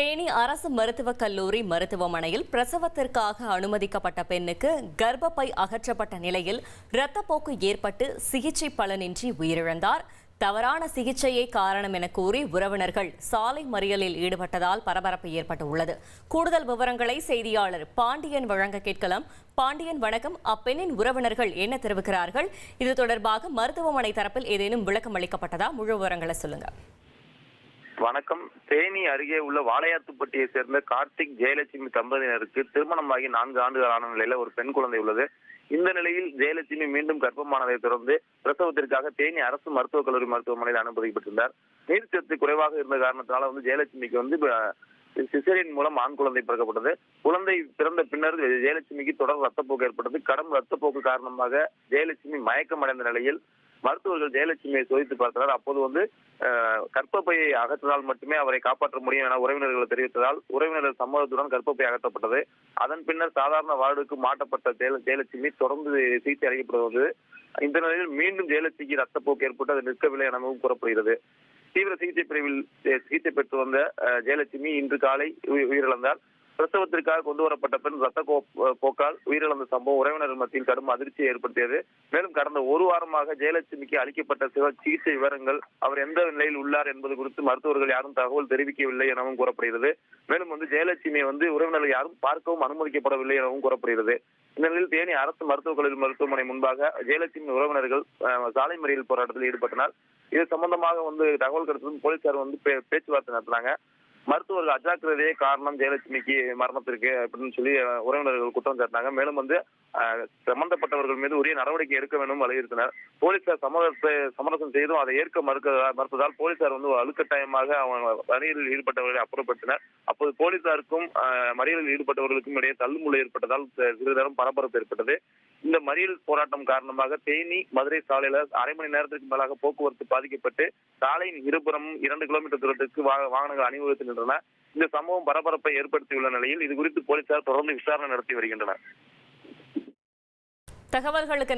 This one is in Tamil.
தேனி அரசு மருத்துவக் கல்லூரி மருத்துவமனையில் பிரசவத்திற்காக அனுமதிக்கப்பட்ட பெண்ணுக்கு கர்ப்பப்பை அகற்றப்பட்ட நிலையில் இரத்தப்போக்கு ஏற்பட்டு சிகிச்சை பலனின்றி உயிரிழந்தார். தவறான சிகிச்சையே காரணம் என கூறி உறவினர்கள் சாலை மறியலில் ஈடுபட்டதால் பரபரப்பு ஏற்பட்டுள்ளது. கூடுதல் விவரங்களை செய்தியாளர் பாண்டியன் வழங்க கேட்கலாம். பாண்டியன், வணக்கம். அப்பெண்ணின் உறவினர்கள் என்ன தெரிவிக்கிறார்கள்? இது தொடர்பாக மருத்துவமனை தரப்பில் ஏதேனும் விளக்கம் அளிக்கப்பட்டதா? முழு விவரங்களை சொல்லுங்க. வணக்கம். தேனி அருகே உள்ள வாளையாத்துப்பட்டியை சேர்ந்த கார்த்திக் ஜெயலட்சுமி தம்பதியினருக்கு திருமணமாகி 4 ஆண்டுகள் ஆன நிலையில ஒரு பெண் குழந்தை உள்ளது. இந்த நிலையில் ஜெயலட்சுமி மீண்டும் கர்ப்பமானதை தொடர்ந்து பிரசவத்திற்காக தேனி அரசு மருத்துவக் கல்லூரி மருத்துவமனையில் அனுமதிக்கப்பட்டிருந்தார். நீர்ச்சத்து குறைவாக இருந்த காரணத்தினால ஜெயலட்சுமிக்கு சிசேரியன் மூலம் ஆண் குழந்தை பிறக்கப்பட்டது. குழந்தை பிறந்த பின்னர் ஜெயலட்சுமிக்கு தொடர் ரத்தப்போக்கு ஏற்பட்டது. கடும் ரத்தப்போக்கு காரணமாக ஜெயலட்சுமி மயக்கமடைந்த நிலையில் மருத்துவர்கள் ஜெயலட்சுமியை சோதித்து பார்த்தனர். அப்போது கர்ப்பப்பையை அகற்றினால் மட்டுமே அவரை காப்பாற்ற முடியும் என உறவினர்கள் தெரிவித்ததால் உறவினர்கள் சம்மதத்துடன் கர்ப்பப்பை அகற்றப்பட்டது. அதன் பின்னர் சாதாரண வார்டுக்கு மாற்றப்பட்ட ஜெயலட்சுமி தொடர்ந்து சிகிச்சை அளிக்கப்படுவது. இந்த நிலையில் மீண்டும் ஜெயலட்சுமிக்கு ரத்தப்போக்கு ஏற்பட்டு அது நிற்கவில்லை எனவும் கூறப்படுகிறது. தீவிர சிகிச்சை பிரிவில் சிகிச்சை பெற்று வந்த ஜெயலட்சுமி இன்று காலை உயிரிழந்தார். பிரசவத்திற்காக கொண்டு வரப்பட்ட பெண் ரத்த போக்கால் உயிரிழந்த சம்பவம் உறவினர்கள் மத்தியில் கடும் அதிர்ச்சியை ஏற்படுத்தியது. மேலும் கடந்த ஒரு வாரமாக ஜெயலட்சுமிக்கு அளிக்கப்பட்ட சிகிச்சை விவரங்கள், அவர் எந்த நிலையில் உள்ளார் என்பது குறித்து மருத்துவர்கள் யாரும் தகவல் தெரிவிக்கவில்லை எனவும் கூறப்படுகிறது. மேலும் ஜெயலட்சுமியை உறவினர்கள் யாரும் பார்க்கவும் அனுமதிக்கப்படவில்லை எனவும் கூறப்படுகிறது. இந்த நிலையில் தேனி அரசு மருத்துவக் கல்லூரி மருத்துவமனை முன்பாக ஜெயலட்சுமி உறவினர்கள் சாலை மறியல் போராட்டத்தில் ஈடுபட்டனர். இது சம்பந்தமாக தகவல் கிடைத்ததும் போலீசார் பேச்சுவார்த்தை நடத்தினாங்க. மருத்துவர்கள் அஜாக்கிரதையே காரணம் ஜெயலட்சுமிக்கு மரணத்திற்கு அப்படின்னு சொல்லி உறவினர்கள் குற்றம் சாட்டினாங்க. மேலும் சம்பந்தப்பட்டவர்கள் மீது உரிய நடவடிக்கை எடுக்க வேண்டும் வலியுறுத்தினர். போலீசார் சமரசம் செய்தும் அதை ஏற்க மறுத்ததால் போலீசார் வலுக்கட்டாயமாக மறியலில் ஈடுபட்டவர்களை அப்புறப்படுத்தினர். அப்போது போலீசாருக்கும் மறியலில் ஈடுபட்டவர்களுக்கும் இடையே தள்ளுமுள்ளு ஏற்பட்டதால் சிறிது பரபரப்பு ஏற்பட்டது. இந்த மறியல் போராட்டம் காரணமாக தேனி மதுரை சாலையில அரை மணி நேரத்திற்கு மேலாக போக்குவரத்து பாதிக்கப்பட்டு சாலையின் இருபுறமும் 2 கிலோமீட்டர் தூரத்திற்கு வாகனங்கள் அணிவகுத்து நின்றன. இந்த சம்பவம் பரபரப்பை ஏற்படுத்தியுள்ள நிலையில் இது குறித்து போலீசார் தொடர்ந்து விசாரணை நடத்தி வருகின்றனர். தகவல்களுக்கு